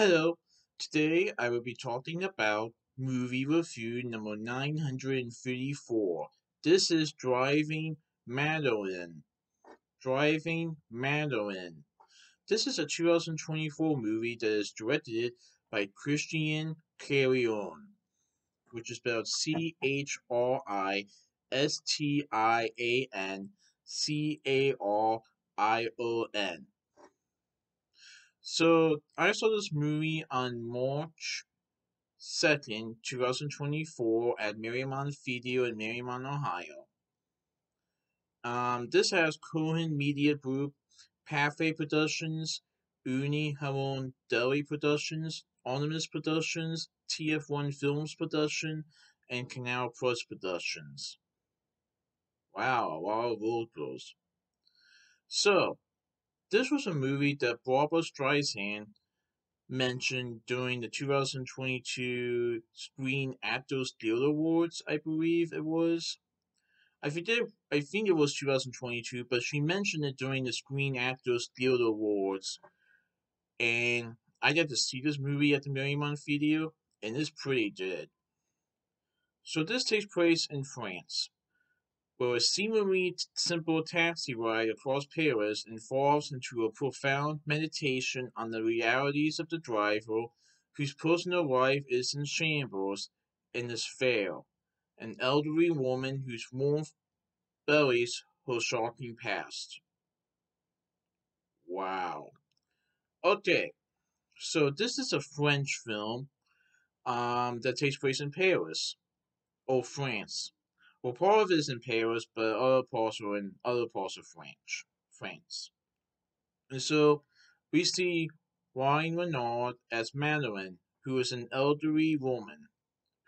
Hello, today I will be talking about movie review number 934. This is Driving Madeleine. Driving Madeleine. This is a 2024 movie that is directed by Christian Carrion, which is spelled Christian Carion. So I saw this movie on March 2nd, 2024 at Mariemont Video in Mariemont, Ohio. This has Cohen Media Group, Pathe Productions, Hirondelle Productions, Artemis Productions, TF1 Films Production, and Canal Plus Productions. Wow, a lot of logos. So, this was a movie that Barbara Streisand mentioned during the 2022 Screen Actors Guild Awards, I believe it was. I think it was 2022, but she mentioned it during the Screen Actors Guild Awards, and I got to see this movie at the Mariemont Video, and it's pretty good. So this takes place in France, where a seemingly simple taxi ride across Paris evolves into a profound meditation on the realities of the driver, whose personal life is in shambles and is fail, an elderly woman whose warmth buries her shocking past. Wow. Okay, so this is a French film that takes place in Paris or France. Well, part of it is in Paris, but other parts are in other parts of France. And so we see Ryan Renaud as Madeleine, who is an elderly woman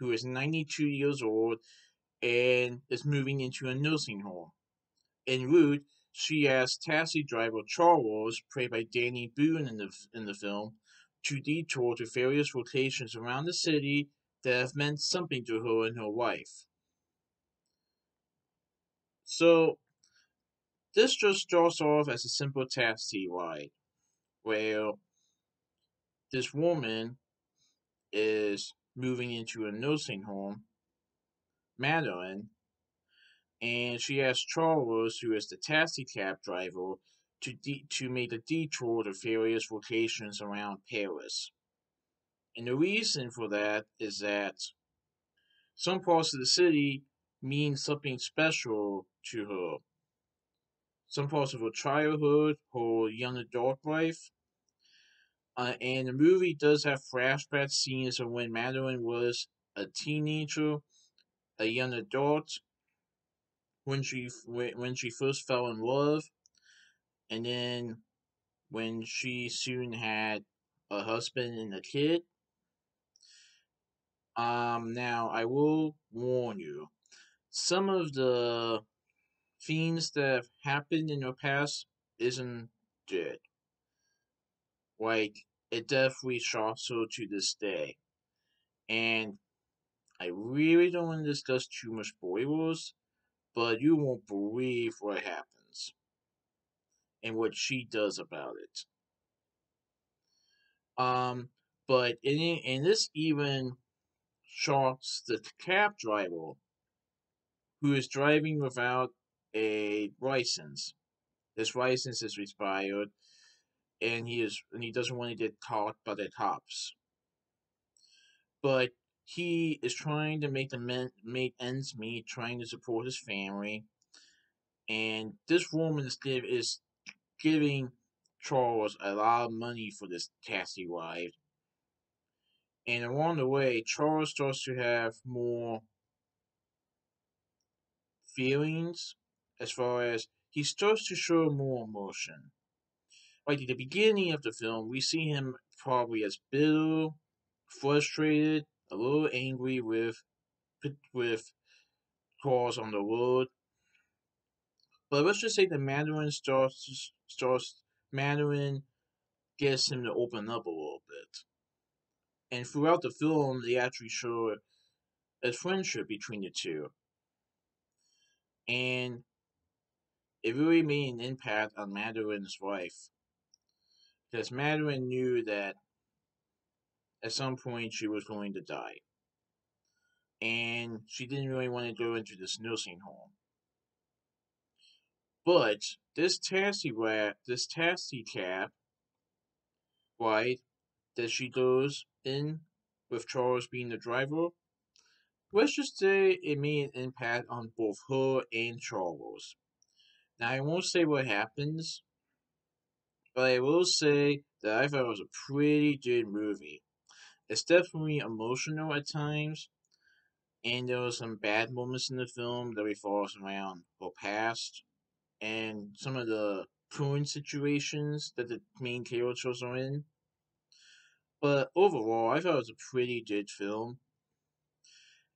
who is 92 years old and is moving into a nursing home. En route, she asks taxi driver Charles, played by Danny Boone in the film, to detour to various locations around the city that have meant something to her and her life. So this just starts off as a simple taxi ride, where this woman is moving into a nursing home, Madeleine, and she asks Charles, who is the taxi cab driver, to make a detour to various locations around Paris. And the reason for that is that some parts of the city mean something special to her. Some parts of her childhood, her young adult life, and the movie does have flashback scenes of when Madeleine was a teenager, a young adult, when she first fell in love, and then when she soon had a husband and a kid. Now I will warn you, some of the things that have happened in her past isn't good. Like, it definitely shocks her to this day. And I really don't want to discuss too much spoilers, but you won't believe what happens and what she does about it. Um, but in this even shocks the cab driver who is driving without a license. His license is expired, and he doesn't want to get caught by the cops. But he is trying to make ends meet, trying to support his family, and this woman is giving Charles a lot of money for this taxi ride. And along the way, Charles starts to have more feelings as far as he starts to show more emotion. Like at the beginning of the film, we see him probably as bitter, frustrated, a little angry with cars on the road. But let's just say that Mandarin gets him to open up a little bit. And throughout the film, they actually show a friendship between the two. And it really made an impact on Mandarin's life. Because Mandarin knew that at some point she was going to die. And she didn't really want to go into this nursing home. But this taxi cab, right, that she goes in with Charles being the driver, let's just say it made an impact on both her and Charles. Now, I won't say what happens, but I will say that I thought it was a pretty good movie. It's definitely emotional at times, and there were some bad moments in the film that revolves around her past and some of the current situations that the main characters are in. But overall, I thought it was a pretty good film.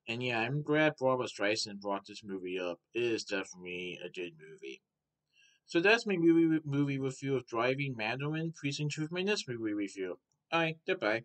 And yeah, I'm glad Barbara Streisand brought this movie up. It is definitely a good movie. So that's my movie review of Driving Madeleine. Please enjoy my next movie review. Alright, goodbye.